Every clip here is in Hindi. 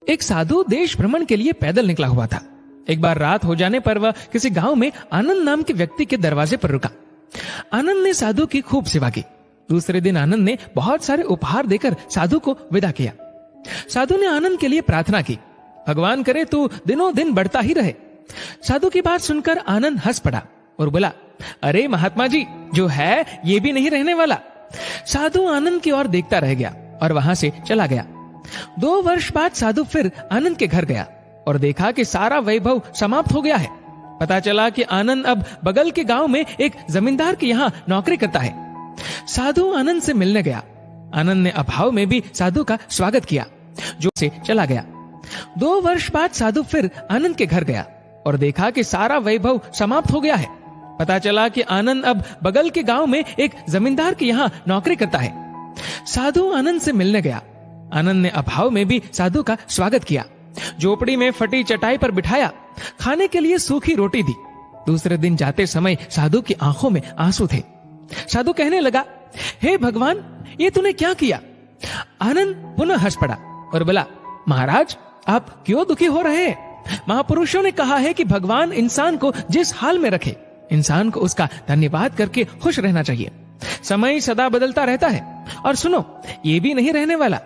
एक साधु देश भ्रमण के लिए पैदल निकला हुआ था। एक बार रात हो जाने पर वह किसी गांव में आनंद नाम के व्यक्ति के दरवाजे पर रुका। आनंद ने साधु की खूब सेवा की। दूसरे दिन आनंद ने बहुत सारे उपहार देकर साधु को विदा किया। साधु ने आनंद के लिए प्रार्थना की, भगवान करे तू दिनों दिन बढ़ता ही रहे। साधु की बात सुनकर आनंद हंस पड़ा और बोला, अरे महात्मा जी, जो है ये भी नहीं रहने वाला। साधु आनंद की ओर देखता रह गया और वहां से चला गया। 2 वर्ष बाद साधु फिर आनंद के घर गया और देखा कि सारा वैभव समाप्त हो गया है। पता चला कि आनंद अब बगल के गांव में एक जमींदार के यहाँ नौकरी करता है। साधु आनंद से मिलने गया। आनंद ने अभाव में भी साधु का स्वागत किया, जो से चला गया। 2 वर्ष बाद साधु फिर आनंद के घर गया और देखा कि सारा वैभव समाप्त हो गया है। पता चला कि आनंद अब बगल के गांव में एक जमींदार के यहाँ नौकरी करता है। साधु आनंद से मिलने गया। आनंद ने अभाव में भी साधु का स्वागत किया, झोपड़ी में फटी चटाई पर बिठाया, खाने के लिए सूखी रोटी दी। दूसरे दिन जाते समय साधु की आंखों में आंसू थे। साधु कहने लगा, हे भगवान, ये तूने क्या किया? आनंद पुनः हंस पड़ा और बोला, महाराज, आप क्यों दुखी हो रहे हैं? महापुरुषों ने कहा है कि भगवान इंसान को जिस हाल में रखे, इंसान को उसका धन्यवाद करके खुश रहना चाहिए। समय सदा बदलता रहता है और सुनो, ये भी नहीं रहने वाला।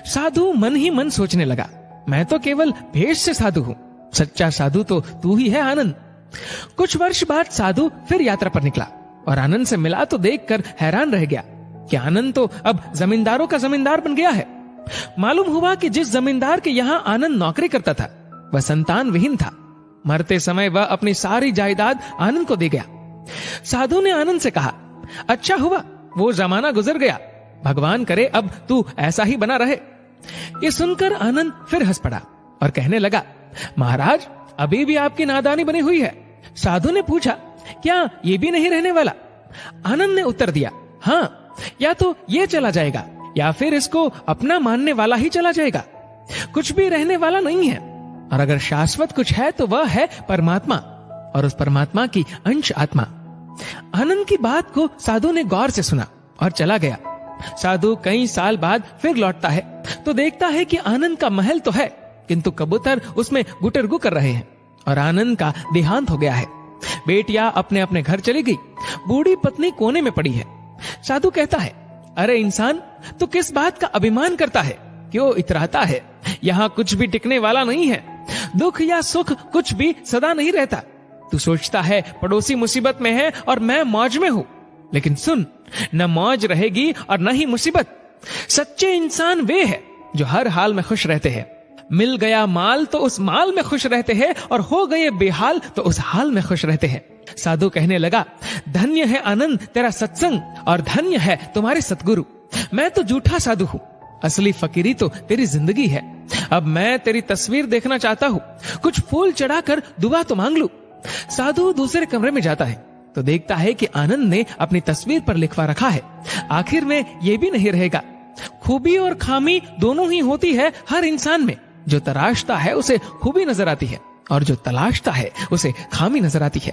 साधु मन ही मन सोचने लगा, मैं तो केवल भेष से साधु हूँ, सच्चा साधु तो तू ही है आनंद। कुछ वर्ष बाद साधु फिर यात्रा पर निकला और आनंद से मिला तो देखकर हैरान रह गया कि आनंद तो अब जमींदारों का जमींदार बन गया है। मालूम हुआ कि जिस जमींदार के यहाँ आनंद नौकरी करता था वह संतान विहीन था। मरते समय वह अपनी सारी जायदाद आनंद को दे गया। साधु ने आनंद से कहा, अच्छा हुआ वो जमाना गुजर गया, भगवान करे अब तू ऐसा ही बना रहे। ये सुनकर आनंद फिर हंस पड़ा और कहने लगा, महाराज, अभी भी आपकी नादानी बनी हुई है। साधु ने पूछा, क्या ये भी नहीं रहने वाला? आनंद ने उत्तर दिया, हाँ, या तो ये चला जाएगा या फिर इसको अपना मानने वाला ही चला जाएगा। कुछ भी रहने वाला नहीं है, और अगर शाश्वत कुछ है तो वह है परमात्मा, और उस परमात्मा की अंश आत्मा। आनंद की बात को साधु ने गौर से सुना और चला गया। साधु कई साल बाद फिर लौटता है तो देखता है कि आनंद का महल तो है, किंतु कबूतर उसमें गुटरगु कर रहे हैं और आनंद का देहांत हो गया है। बेटियां अपने अपने घर चली गई, बूढ़ी पत्नी कोने में पड़ी है। साधु कहता है, अरे इंसान, तू किस बात का अभिमान करता है? क्यों इतराता है? यहाँ कुछ भी टिकने वाला नहीं है। दुख या सुख कुछ भी सदा नहीं रहता। तू सोचता है पड़ोसी मुसीबत में है और मैं मौज में हूँ, लेकिन सुन, न मौज रहेगी और न ही मुसीबत। सच्चे इंसान वे हैं जो हर हाल में खुश रहते हैं। मिल गया माल तो उस माल में खुश रहते हैं, और हो गए बेहाल तो उस हाल में खुश रहते हैं। साधु कहने लगा, धन्य है आनंद तेरा सत्संग, और धन्य है तुम्हारे सतगुरु। मैं तो झूठा साधु हूँ, असली फकीरी तो तेरी जिंदगी है। अब मैं तेरी तस्वीर देखना चाहता हूँ, कुछ फूल चढ़ाकर दुआ तो मांग लूं। साधु दूसरे कमरे में जाता है तो देखता है कि आनंद ने अपनी तस्वीर पर लिखवा रखा है, आखिर में ये भी नहीं रहेगा। खूबी और खामी दोनों ही होती है हर इंसान में। जो तराशता है उसे खूबी नजर आती है, और जो तलाशता है उसे खामी नजर आती है।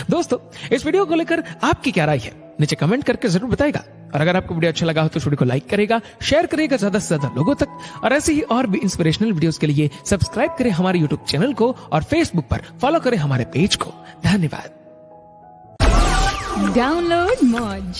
दोस्तों, इस वीडियो को लेकर आपकी क्या राय है, नीचे कमेंट करके जरूर बताएगा। और अगर आपको वीडियो अच्छा लगा हो तो वीडियो को लाइक करेगा, शेयर करेगा ज्यादा से ज्यादा लोगों तक, और ऐसे ही और भी इंस्पिरेशनल वीडियोस के लिए सब्सक्राइब करें हमारे यूट्यूब चैनल को और फेसबुक पर फॉलो करें हमारे पेज को। धन्यवाद। Download Moj.